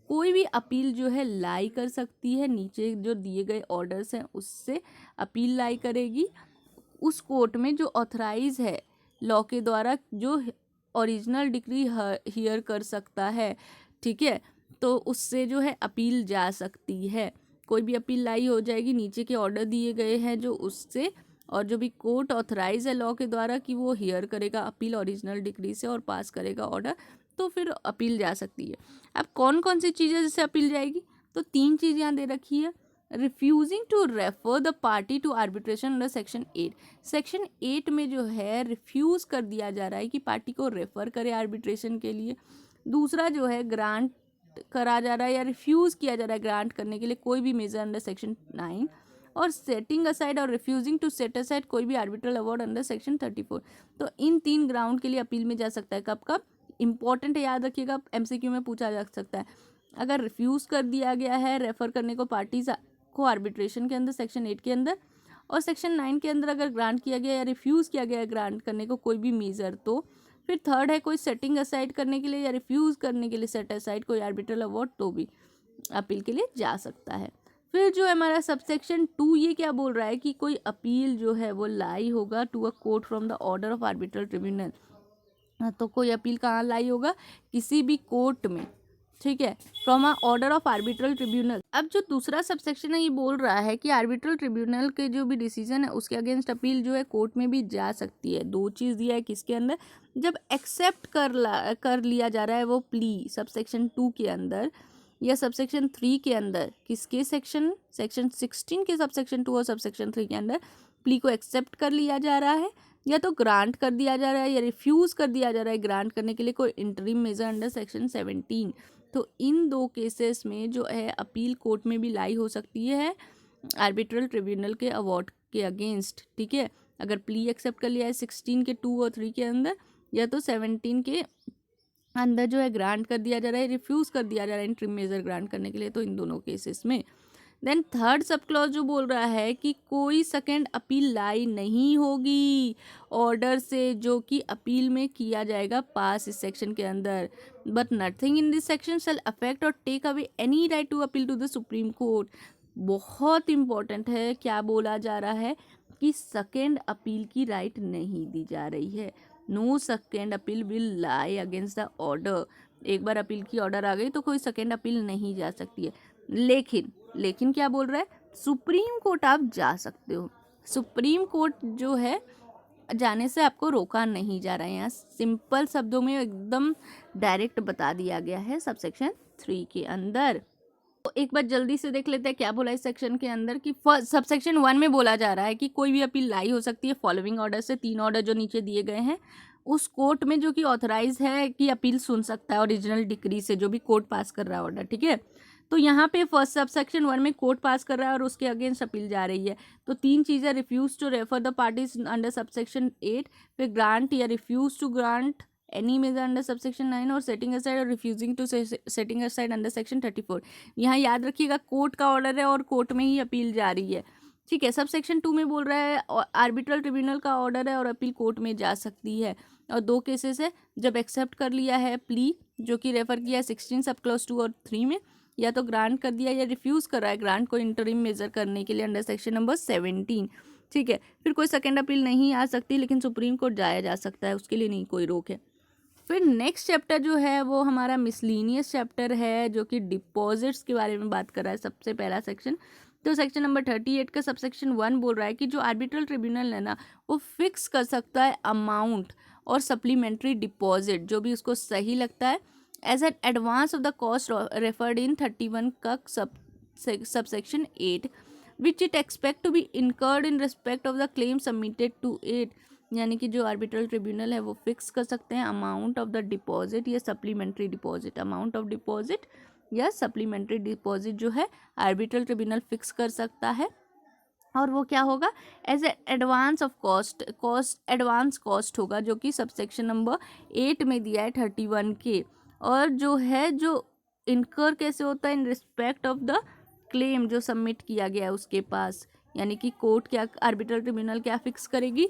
कोई भी अपील जो है लाई कर सकती है, नीचे जो दिए गए ऑर्डर्स हैं उससे अपील लाई करेगी उस कोर्ट में जो ऑथराइज है लॉ के द्वारा, जो ओरिजिनल डिक्री हियर कर सकता है। ठीक है, तो उससे जो है अपील जा सकती है, कोई भी अपील लाई हो जाएगी, नीचे के ऑर्डर दिए गए हैं जो उससे, और जो भी कोर्ट ऑथराइज है लॉ के द्वारा कि वो हियर करेगा अपील ओरिजिनल डिक्री से और पास करेगा ऑर्डर, तो फिर अपील जा सकती है। अब कौन कौन सी चीज़ें जिससे अपील जाएगी, तो 3 चीज़ यहाँ दे रखी है। Refusing to refer the party to arbitration under section 8। Section 8 में जो है रिफ्यूज़ कर दिया जा रहा है कि पार्टी को रेफर करे आर्बिट्रेशन के लिए। दूसरा जो है ग्रांट करा जा रहा है या रिफ्यूज़ किया जा रहा है ग्रांट करने के लिए कोई भी मेजर अंडर सेक्शन 9। और सेटिंग असाइड और रिफ्यूजिंग टू सेट असाइड कोई भी आर्बिट्रल अवार्ड अंडर सेक्शन 34। तो इन 3 ग्राउंड के लिए अपील में जा सकता है। कब कब इंपॉर्टेंट है, याद रखिएगा, एमसीक्यू में पूछा जा सकता है। अगर रिफ्यूज़ कर दिया गया है रेफर करने को पार्टीज को आर्बिट्रेशन के अंदर सेक्शन 8 के अंदर, और सेक्शन 9 के अंदर अगर ग्रांट किया गया या रिफ्यूज़ किया गया है ग्रांट करने को कोई भी मेजर, तो फिर थर्ड है कोई सेटिंग असाइड करने के लिए या रिफ्यूज़ करने के लिए सेट असाइड कोई आर्बिट्रल अवार्ड, तो भी अपील के लिए जा सकता है। फिर जो हमारा सबसेक्शन 2 ये क्या बोल रहा है कि कोई अपील जो है वो लाई होगा to a court from the order of arbitral tribunal. तो कोई अपील कहाँ लाई होगा, किसी भी कोर्ट में, ठीक है, from a order of arbitral tribunal. अब जो दूसरा सबसेक्शन है ये बोल रहा है कि आर्बिट्रल ट्रिब्यूनल के जो भी डिसीजन है उसके अगेंस्ट अपील जो है कोर्ट में भी जा सकती है। 2 चीज़ दिया है किसके अंदर, जब एक्सेप्ट कर लिया जा रहा है वो प्ली सबसेक्शन 2 के अंदर या सबसेक्शन 3 के अंदर, किसके सेक्शन 16 के सबसेक्शन 2 और सबसेक्शन 3 के अंदर प्ली को एक्सेप्ट कर लिया जा रहा है, या तो ग्रांट कर दिया जा रहा है या रिफ्यूज़ कर दिया जा रहा है ग्रांट करने के लिए कोई इंटरिम मेजर अंडर सेक्शन 17। तो इन 2 केसेस में जो है अपील कोर्ट में भी लाई हो सकती है आर्बिट्रल ट्रिब्यूनल के अवार्ड के अगेंस्ट, ठीक है। अगर प्ली एक्सेप्ट कर लिया है 16 के 2 और 3 के अंदर, या तो 17 के अंदर जो है ग्रांट कर दिया जा रहा है, रिफ्यूज़ कर दिया जा रहा है इंटरिम मेजर ग्रांट करने के लिए, तो इन दोनों केसेस में। देन थर्ड सब क्लॉज जो बोल रहा है कि कोई सेकेंड अपील लाई नहीं होगी ऑर्डर से जो कि अपील में किया जाएगा पास इस सेक्शन के अंदर, but nothing in this section shall affect or take away any right to appeal to the Supreme Court. बहुत इंपॉर्टेंट है, क्या बोला जा रहा है कि सेकेंड अपील की राइट नहीं दी जा रही है। No second appeal will lie against the order. एक बार अपील की ऑर्डर आ गई तो कोई सेकेंड अपील नहीं जा सकती है। लेकिन क्या बोल रहा है, सुप्रीम कोर्ट आप जा सकते हो। सुप्रीम कोर्ट जो है जाने से आपको रोका नहीं जा रहा है। यहाँ सिंपल शब्दों में एकदम डायरेक्ट बता दिया गया है सबसेक्शन 3 के अंदर। तो एक बार जल्दी से देख लेते हैं क्या बोला इस सेक्शन के अंदर कि सबसेक्शन 1 में बोला जा रहा है कि कोई भी अपील लाई हो सकती है फॉलोइंग ऑर्डर से। 3 ऑर्डर जो नीचे दिए गए हैं उस कोर्ट में जो कि ऑथराइज है कि अपील सुन सकता है ओरिजिनल डिक्री से, जो भी कोर्ट पास कर रहा है ऑर्डर, ठीक है। तो यहाँ पे फर्स्ट सबसेक्शन 1 में कोर्ट पास कर रहा है और उसके अगेंस्ट अपील जा रही है। तो 3 चीज़ें, refuse to refer the parties under subsection 8, फिर ग्रांट या refuse to grant any measure under subsection 9, और सेटिंग असाइड और refusing to setting aside under section 34। यहाँ याद रखिएगा कोर्ट का ऑर्डर है और कोर्ट में ही अपील जा रही है, ठीक है। सब सेक्शन 2 में बोल रहा है आर्बिट्रल ट्रिब्यूनल का ऑर्डर है और अपील कोर्ट में जा सकती है। और 2 केसेस है, जब एक्सेप्ट कर लिया है प्ली जो कि रेफर किया है 16 सब क्लॉज 2 और 3 में, या तो ग्रांट कर दिया या रिफ्यूज़ कर रहा है ग्रांट को इंटरिम मेजर करने के लिए अंडर सेक्शन नंबर 17, ठीक है। फिर कोई सेकेंड अपील नहीं आ सकती, लेकिन सुप्रीम कोर्ट जाया जा सकता है, उसके लिए नहीं कोई रोक है। फिर नेक्स्ट चैप्टर जो है वो हमारा मिसलीनियस चैप्टर है जो कि डिपॉजिट्स के बारे में बात कर रहा है, सबसे पहला सेक्शन। तो सेक्शन नंबर 38 का सबसेक्शन 1 बोल रहा है कि जो आर्बिट्रल ट्रिब्यूनल है ना वो फिक्स कर सकता है अमाउंट और सप्लीमेंट्री डिपॉजिट जो भी उसको सही लगता है as an advance of the cost referred in 31 का subsection 8 which it expect to be incurred in respect of the claim submitted to it. यानी कि जो आर्बिट्रल ट्रिब्यूनल है वो फिक्स कर सकते हैं अमाउंट ऑफ द डिपॉजिट या supplementary deposit. Amount of deposit या सप्लीमेंट्री डिपॉजिट जो है आर्बिट्रल ट्रिब्यूनल फिक्स कर सकता है, और वो क्या होगा, as a advance of cost advance cost होगा जो कि सबसेक्शन नंबर 8 में दिया है 31 के। और जो है जो इनकर कैसे होता है, in respect of the claim जो सबमिट किया गया है उसके पास। यानी कि कोर्ट क्या, आर्बिट्रल ट्रिब्यूनल क्या फिक्स करेगी,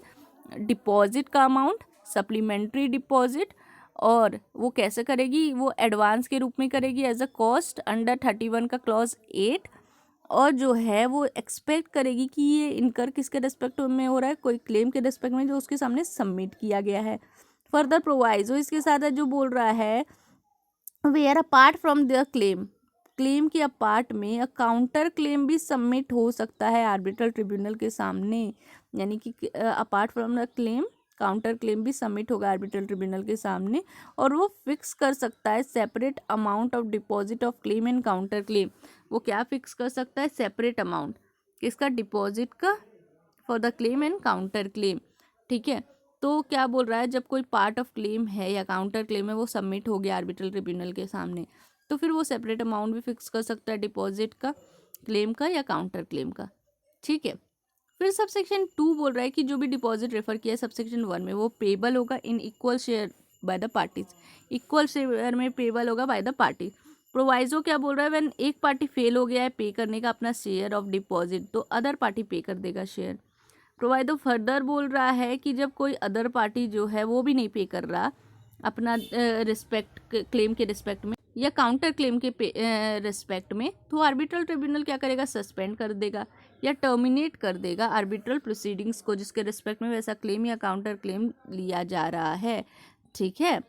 डिपॉजिट का अमाउंट, सप्लीमेंट्री डिपॉजिट, और वो कैसे करेगी, वो एडवांस के रूप में करेगी एज अ कॉस्ट अंडर 31 का क्लॉज 8। और जो है वो एक्सपेक्ट करेगी कि ये इनकर किसके रिस्पेक्ट में हो रहा है, कोई क्लेम के रिस्पेक्ट में जो उसके सामने सबमिट किया गया है। फर्दर प्रोवाइजो इसके साथ जो बोल रहा है, where apart from the claim के अपार्ट में काउंटर क्लेम भी सबमिट हो सकता है आर्बिट्रल ट्रिब्यूनल के सामने। यानी कि apart from the claim counter claim भी सबमिट होगा आर्बिट्रल ट्रिब्यूनल के सामने, और वो फिक्स कर सकता है separate amount of deposit of claim and counter claim. वो क्या फिक्स कर सकता है? सेपरेट अमाउंट किसका? डिपॉजिट का, for the claim and counter claim. ठीक है, तो क्या बोल रहा है, जब कोई पार्ट ऑफ क्लेम है या काउंटर क्लेम है वो सबमिट हो गया आर्बिट्रल ट्रिब्यूनल के सामने, तो फिर वो सेपरेट अमाउंट भी फिक्स कर सकता है डिपॉजिट का, क्लेम का या काउंटर क्लेम का। ठीक है, फिर सबसेक्शन 2 बोल रहा है कि जो भी डिपॉजिट रेफर किया है सबसेक्शन 1 में वो पेबल होगा in equal share by the parties. Equal share में पेबल होगा बाय द पार्टी। प्रोवाइजो क्या बोल रहा है, व्हेन एक पार्टी फेल हो गया है पे करने का अपना शेयर ऑफ डिपॉजिट, तो अदर पार्टी पे कर देगा शेयर। प्रोवाइडो फर्दर बोल रहा है कि जब कोई अदर पार्टी जो है वो भी नहीं पे कर रहा अपना रिस्पेक्ट क्लेम के रिस्पेक्ट में या काउंटर क्लेम के रिस्पेक्ट में, तो आर्बिट्रल ट्रिब्यूनल क्या करेगा? सस्पेंड कर देगा या टर्मिनेट कर देगा आर्बिट्रल प्रोसीडिंग्स को जिसके रिस्पेक्ट में वैसा क्लेम या काउंटर क्लेम लिया जा रहा है। ठीक है,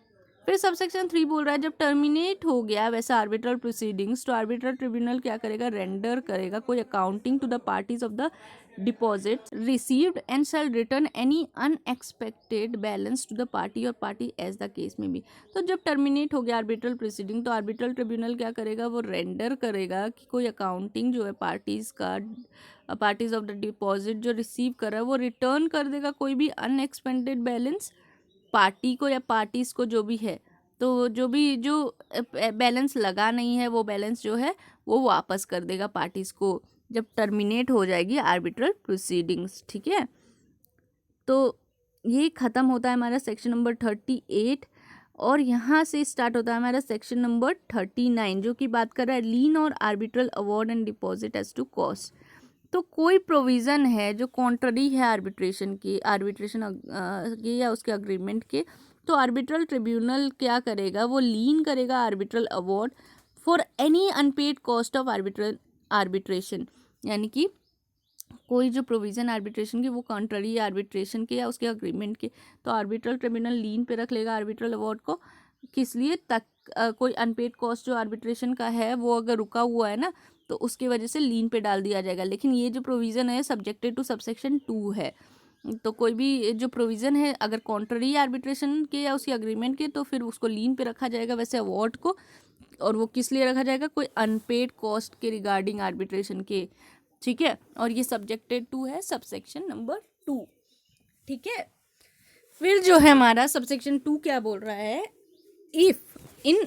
फिर सबसेक्शन 3 बोल रहा है जब टर्मिनेट हो गया वैसा आर्बिट्रल प्रोसीडिंग्स, तो आर्बिट्रल ट्रिब्यूनल क्या करेगा? रेंडर करेगा कोई accounting to the parties of the deposits received and shall return any unexpected balance to the party or party as the case may be। तो जब टर्मिनेट हो गया आर्बिट्रल प्रोसीडिंग तो आर्बिट्रल ट्रिब्यूनल क्या करेगा? वो रेंडर करेगा कि कोई अकाउंटिंग जो है पार्टीज का, पार्टीज ऑफ द डिपॉजिट जो रिसीव कर रहा है वो रिटर्न कर देगा कोई भी अनएक्सपेक्टेड बैलेंस पार्टी को या पार्टीज को जो भी है। तो जो बैलेंस लगा नहीं है वो बैलेंस जो है वो वापस कर देगा पार्टीज को जब टर्मिनेट हो जाएगी आर्बिट्रल प्रोसीडिंग्स। ठीक है, तो ये ख़त्म होता है हमारा सेक्शन नंबर 38 और यहाँ से स्टार्ट होता है हमारा सेक्शन नंबर 39 जो कि बात कर रहा है लीन और arbitral award and deposit as to cost. तो कोई प्रोविज़न है जो कॉन्ट्ररी है आर्बिट्रेशन के या उसके अग्रीमेंट के, तो आर्बिट्रल ट्रिब्यूनल क्या करेगा? वो लीन करेगा arbitral award for any unpaid cost of arbitration, यानी कि कोई जो प्रोविज़न आर्बिट्रेशन की वो कॉन्ट्ररी है आर्बिट्रेशन के या उसके अग्रीमेंट के, तो आर्बिट्रल ट्रिब्यूनल लीन पे रख लेगा आर्बिट्रल अवॉर्ड को। किस लिए? तक कोई अनपेड कॉस्ट जो आर्बिट्रेशन का है वो अगर रुका हुआ है ना तो उसकी वजह से लीन पे डाल दिया जाएगा। लेकिन ये जो प्रोविज़न है सब्जेक्टेड टू सबसेक्शन 2 है, तो कोई भी जो प्रोविज़न है अगर कॉन्ट्ररी आर्बिट्रेशन के या उसके अग्रीमेंट के तो फिर उसको लीन पे रखा जाएगा वैसे अवॉर्ड को। और वो किस लिए रखा जाएगा? कोई अनपेड कॉस्ट के रिगार्डिंग आर्बिट्रेशन के। ठीक है, और ये सब्जेक्टेड टू है सबसेक्शन नंबर 2। ठीक है, फिर जो है हमारा सबसेक्शन 2 क्या बोल रहा है, if in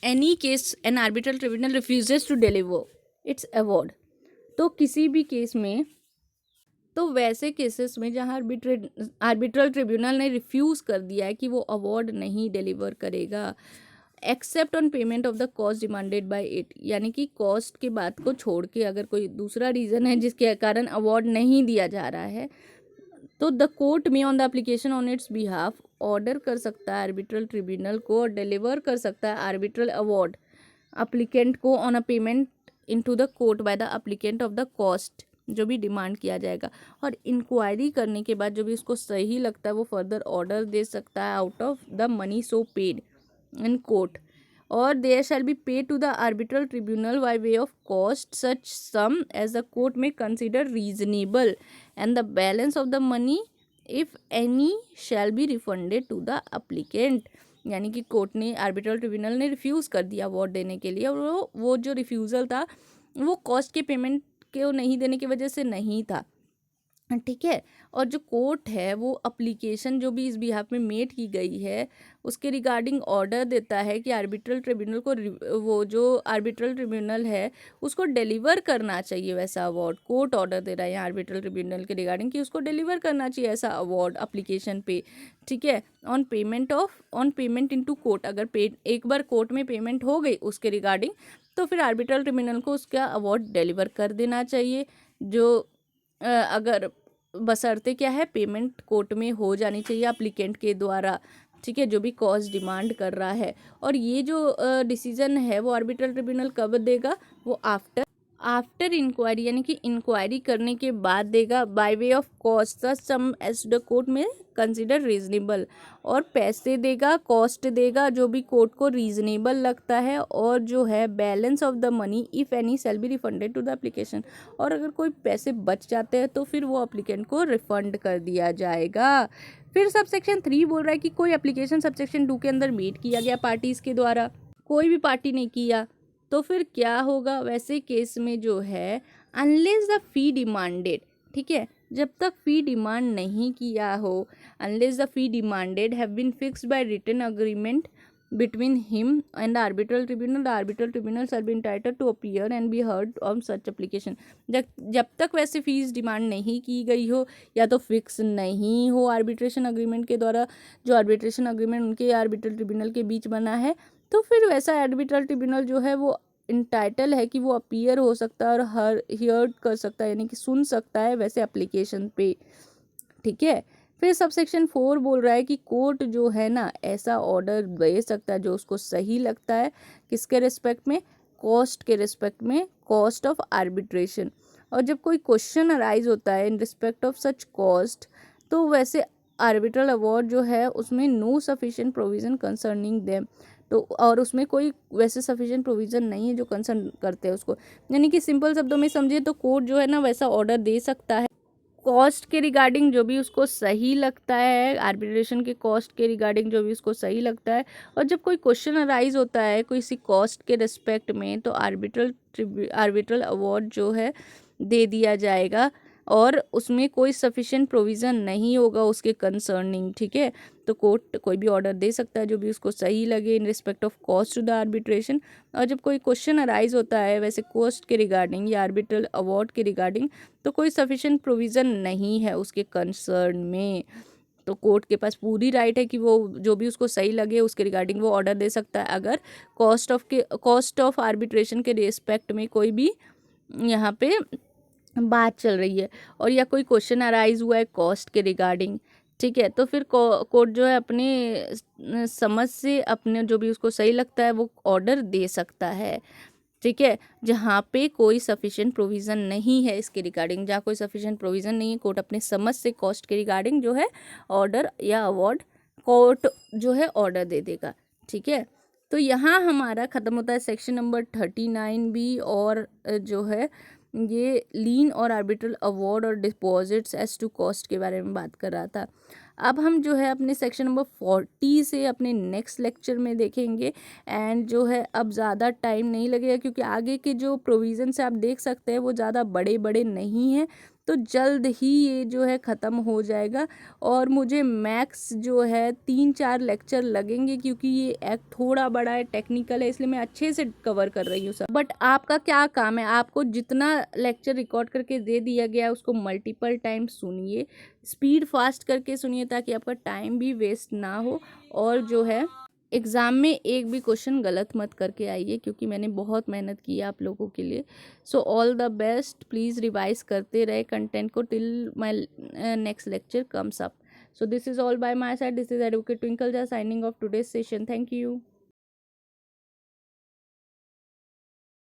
any case an arbitral tribunal refuses to deliver its award, तो किसी भी केस में, तो वैसे केसेस में जहाँ आर्बिट्रल ट्रिब्यूनल ने रिफ्यूज़ कर दिया है कि वो अवॉर्ड नहीं डिलीवर करेगा except on payment of the cost demanded by it, यानी कि कॉस्ट के बात को छोड़ के अगर कोई दूसरा रीज़न है जिसके कारण अवॉर्ड नहीं दिया जा रहा है, तो द कोर्ट में on the application on it's behalf order कर सकता है आर्बिट्रल ट्रिब्यूनल को और डिलीवर कर सकता है आर्बिट्रल अवॉर्ड अप्लीकेंट को on a payment into the court by the applicant of the cost जो भी डिमांड किया जाएगा। और इंक्वायरी करने के बाद जो भी उसको सही लगता है वो फर्दर ऑर्डर दे सकता है out of the money so paid in court, or there shall be paid to the arbitral tribunal by way of cost such sum as the court may consider reasonable, and the balance of the money if any shall be refunded to the applicant। यानी कि court ने, arbitral tribunal ने refuse कर दिया award देने के लिए, और वो जो रिफ्यूज़ल था वो कॉस्ट के पेमेंट के नहीं देने की वजह से नहीं था। ठीक है, और जो कोर्ट है वो अप्लीकेशन जो भी इस बिहाफ में मेड की गई है उसके रिगार्डिंग ऑर्डर देता है कि आर्बिट्रल ट्रिब्यूनल को वो जो आर्बिट्रल ट्रिब्यूनल है उसको डिलीवर करना चाहिए वैसा अवार्ड। कोर्ट ऑर्डर दे रहा है आर्बिट्रल ट्रिब्यूनल के रिगार्डिंग कि उसको डिलीवर करना चाहिए ऐसा अवार्ड अप्लीकेशन पे। ठीक है, ऑन पेमेंट इनटू कोर्ट, अगर एक बार कोर्ट में पेमेंट हो गई उसके रिगार्डिंग तो फिर आर्बिट्रल ट्रिब्यूनल को उसका अवार्ड डिलीवर कर देना चाहिए। जो अगर बशर्ते क्या है, पेमेंट कोर्ट में हो जानी चाहिए अप्लीकेंट के द्वारा। ठीक है, जो भी कॉस्ट डिमांड कर रहा है। और ये जो डिसीजन है वो आर्बिट्रल ट्रिब्यूनल कब देगा, वो आफ्टर इंक्वायरी, यानी कि इंक्वायरी करने के बाद देगा। By way of cost sum as the court में कंसिडर रीजनेबल, और पैसे देगा, कॉस्ट देगा जो भी कोर्ट को रीजनेबल लगता है, और जो है balance of the money if any shall be refunded to the application, और अगर कोई पैसे बच जाते हैं तो फिर वो अप्लीकेंट को रिफंड कर दिया जाएगा। फिर सब सेक्शन 3 बोल रहा है कि कोई एप्लीकेशन सब सेक्शन 2 के अंदर मेड किया गया पार्टीज़ के द्वारा, कोई भी पार्टी ने किया, तो फिर क्या होगा वैसे केस में जो है अनलेस द फी डिमांडेड, ठीक है, जब तक फ़ी डिमांड नहीं किया हो, unless the fee demanded have been fixed by written agreement between him and the arbitral tribunal shall be entitled to appear and be heard on such application। जब तक वैसे फीस डिमांड नहीं की गई हो या तो फिक्स नहीं हो आर्बिट्रेशन अग्रीमेंट के द्वारा, जो आर्बिट्रेशन अग्रीमेंट उनके आर्बिट्रल ट्रिब्यूनल के बीच बना है, तो फिर वैसा आर्बिट्रल ट्रिब्यूनल जो है वो इंटाइटल है कि वो अपीयर हो सकता है और हर हियर कर सकता है, यानी कि सुन सकता है वैसे एप्लीकेशन पे, ठीक है। फिर सबसेक्शन 4 बोल रहा है कि कोर्ट जो है ना ऐसा ऑर्डर दे सकता है जो उसको सही लगता है, किसके रिस्पेक्ट में, कॉस्ट के रिस्पेक्ट में, कॉस्ट ऑफ आर्बिट्रेशन। और जब कोई क्वेश्चन अराइज होता है in respect of such cost, तो वैसे आर्बिट्रल अवार्ड जो है उसमें no sufficient provision concerning them, तो और उसमें कोई वैसे सफिशिएंट प्रोविज़न नहीं है जो कंसर्न करते हैं उसको, यानी कि सिंपल शब्दों में समझिए तो कोर्ट जो है ना वैसा ऑर्डर दे सकता है कॉस्ट के रिगार्डिंग जो भी उसको सही लगता है, आर्बिट्रेशन के कॉस्ट के रिगार्डिंग जो भी उसको सही लगता है। और जब कोई क्वेश्चन अराइज होता है कोई सी कॉस्ट के रिस्पेक्ट में, तो आर्बिट्रल अवार्ड जो है दे दिया जाएगा और उसमें कोई सफिशिएंट प्रोविज़न नहीं होगा उसके कंसर्निंग, ठीक है। तो कोर्ट कोई भी ऑर्डर दे सकता है जो भी उसको सही लगे in respect of cost to the arbitration. और जब कोई क्वेश्चन अराइज होता है वैसे कॉस्ट के रिगार्डिंग या आर्बिट्रल अवार्ड के रिगार्डिंग, तो कोई सफिशिएंट प्रोविज़न नहीं है उसके कंसर्न में, तो कोर्ट के पास पूरी राइट है कि वो जो भी उसको सही लगे उसके रिगार्डिंग वो ऑर्डर दे सकता है, अगर कॉस्ट ऑफ आर्बिट्रेशन के रिस्पेक्ट में कोई भी यहाँ पे बात चल रही है और या कोई क्वेश्चन अराइज हुआ है कॉस्ट के रिगार्डिंग, ठीक है। तो फिर कोर्ट जो है अपने समझ से अपने जो भी उसको सही लगता है वो ऑर्डर दे सकता है, ठीक है। जहाँ पे कोई सफिशिएंट प्रोविज़न नहीं है इसके रिगार्डिंग, जहाँ कोई सफिशिएंट प्रोविज़न नहीं है, कोर्ट अपने समझ से कॉस्ट के रिगार्डिंग जो है ऑर्डर या अवार्ड कोर्ट जो है ऑर्डर दे देगा, ठीक है। तो यहाँ हमारा ख़त्म होता है सेक्शन नंबर 39 भी, और जो है ये लीन और आर्बिट्रल अवार्ड और डिपॉजिट्स एज टू कॉस्ट के बारे में बात कर रहा था। अब हम जो है अपने सेक्शन नंबर 40 से अपने नेक्स्ट लेक्चर में देखेंगे, एंड जो है अब ज़्यादा टाइम नहीं लगेगा क्योंकि आगे के जो प्रोविज़न्स आप देख सकते हैं वो ज़्यादा बड़े बड़े नहीं हैं, तो जल्द ही ये जो है ख़त्म हो जाएगा। और मुझे मैक्स जो है 3-4 लेक्चर लगेंगे क्योंकि ये एक्ट थोड़ा बड़ा है, टेक्निकल है, इसलिए मैं अच्छे से कवर कर रही हूँ सब। बट आपका क्या काम है, आपको जितना लेक्चर रिकॉर्ड करके दे दिया गया है उसको मल्टीपल टाइम सुनिए, स्पीड फास्ट करके सुनिए ताकि आपका टाइम भी वेस्ट ना हो, और जो है एग्ज़ाम में एक भी क्वेश्चन गलत मत करके आइए क्योंकि मैंने बहुत मेहनत की है आप लोगों के लिए। So all the best, please revise करते रहे कंटेंट को till my next lecture comes up. So this is all by my side, this is advocate Twinkle Jha signing off today's session. Thank you.